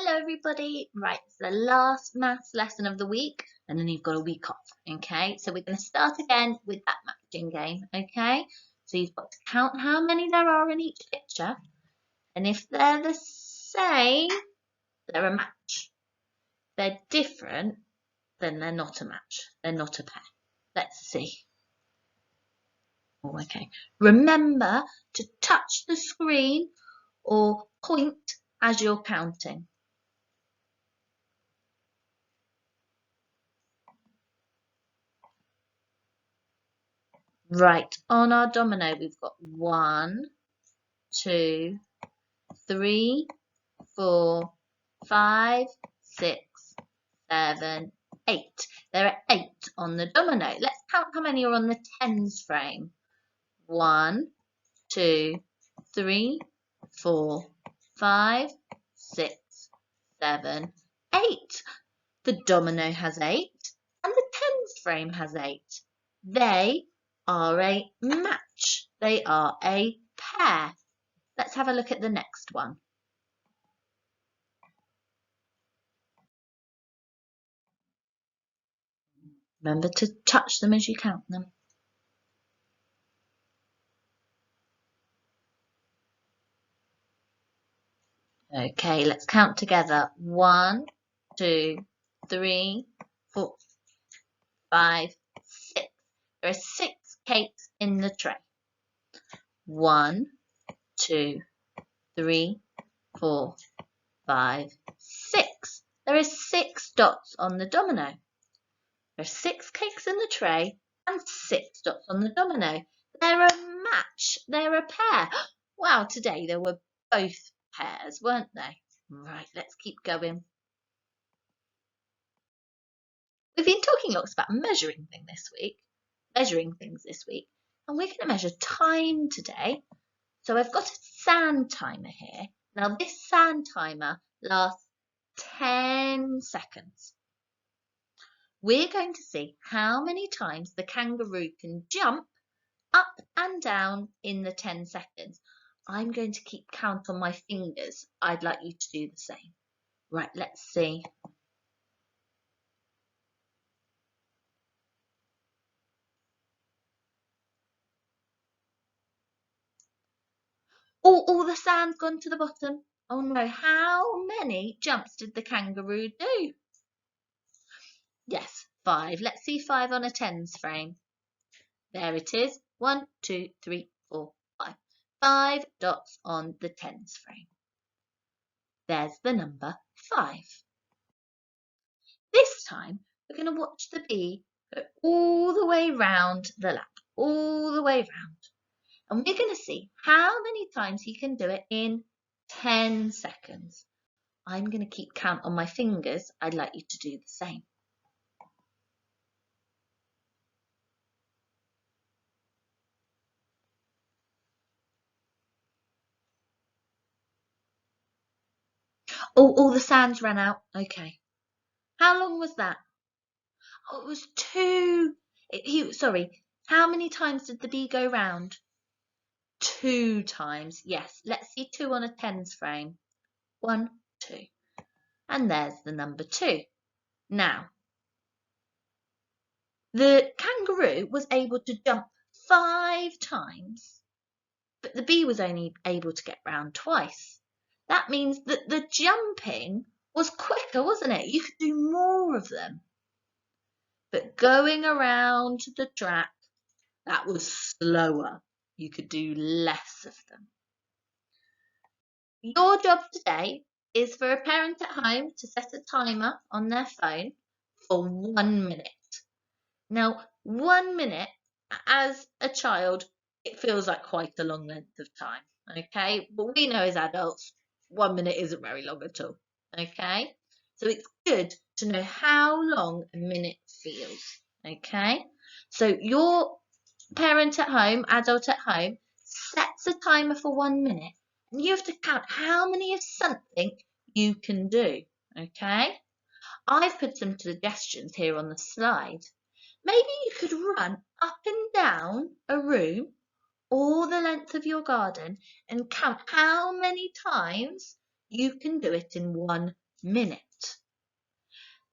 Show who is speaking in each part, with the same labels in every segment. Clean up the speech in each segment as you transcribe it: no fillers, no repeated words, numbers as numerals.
Speaker 1: Hello everybody. Right, it's the last maths lesson of the week and then you've got a week off, okay? So we're going to start again with that matching game, okay? So you've got to count how many there are in each picture, and if they're the same, they're a match. If they're different, then they're not a match. They're not a pair. Let's see. Oh, okay. Remember to touch the screen or point as you're counting. Right, on our domino, we've got 1, 2, 3, 4, 5, 6, 7, 8. There are 8 on the domino. Let's count how many are on the tens frame. 1, 2, 3, 4, 5, 6, 7, 8. The domino has 8 and the tens frame has 8. They are a match. They are a pair. Let's have a look at the next one. Remember to touch them as you count them. Okay, let's count together. 1, 2, 3, 4, 5, 6. There are 6 cakes in the tray. 1, 2, 3, 4, 5, 6. There are 6 dots on the domino. There are 6 cakes in the tray and 6 dots on the domino. They're a match. They're a pair. Wow, today there were both pairs, weren't they? Right, let's keep going. We've been talking lots about measuring things this week, and we're going to measure time today. So I've got a sand timer here. Now this sand timer lasts 10 seconds. We're going to see how many times the kangaroo can jump up and down in the 10 seconds. I'm going to keep count on my fingers. I'd like you to do the same. Right, let's see. All the sand's gone to the bottom. Oh no, how many jumps did the kangaroo do? Yes, 5. Let's see 5 on a tens frame. There it is. 1, 2, 3, 4, 5. 5 dots on the tens frame. There's the number 5. This time, we're going to watch the bee go all the way round the lap, all the way round. And we're going to see how many times he can do it in 10 seconds. I'm going to keep count on my fingers. I'd like you to do the same. Oh, all the sands ran out. Okay. How long was that? Oh, it was 2. Sorry. How many times did the bee go round? 2 times. Yes. Let's see 2 on a tens frame. 1, 2. And there's the number 2. Now, the kangaroo was able to jump 5 times, but the bee was only able to get round twice. That means that the jumping was quicker, wasn't it? You could do more of them. But going around the track, that was slower. You could do less of them. Your job today is for a parent at home to set a timer on their phone for 1 minute. Now, 1 minute as a child, it feels like quite a long length of time, okay? But we know as adults, 1 minute isn't very long at all, okay? So it's good to know how long a minute feels, okay? So your parent at home, adult at home, sets a timer for 1 minute, and you have to count how many of something you can do, okay? I've put some suggestions here on the slide. Maybe you could run up and down a room all the length of your garden and count how many times you can do it in 1 minute.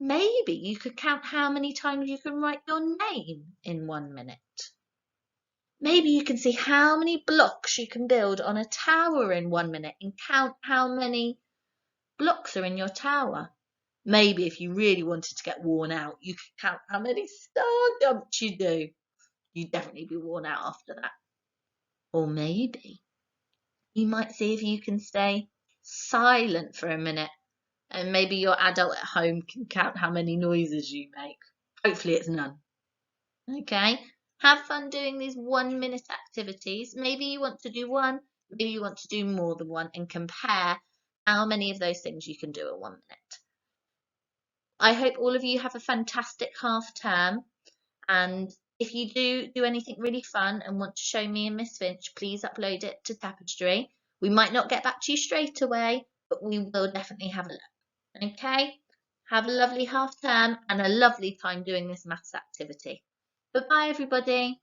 Speaker 1: Maybe you could count how many times you can write your name in 1 minute. Maybe you can see how many blocks you can build on a tower in 1 minute and count how many blocks are in your tower. Maybe if you really wanted to get worn out, you could count how many star jumps you do. You'd definitely be worn out after that. Or maybe you might see if you can stay silent for a minute, and maybe your adult at home can count how many noises you make. Hopefully it's none. Okay, have fun doing these 1 minute activities. Maybe you want to do one, maybe you want to do more than one, and compare how many of those things you can do in 1 minute. I hope all of you have a fantastic half term, and if you do anything really fun and want to show me and Miss Finch, please upload it to Tapestry. We might not get back to you straight away, but we will definitely have a look. Okay? Have a lovely half term and a lovely time doing this maths activity. Bye-bye, everybody.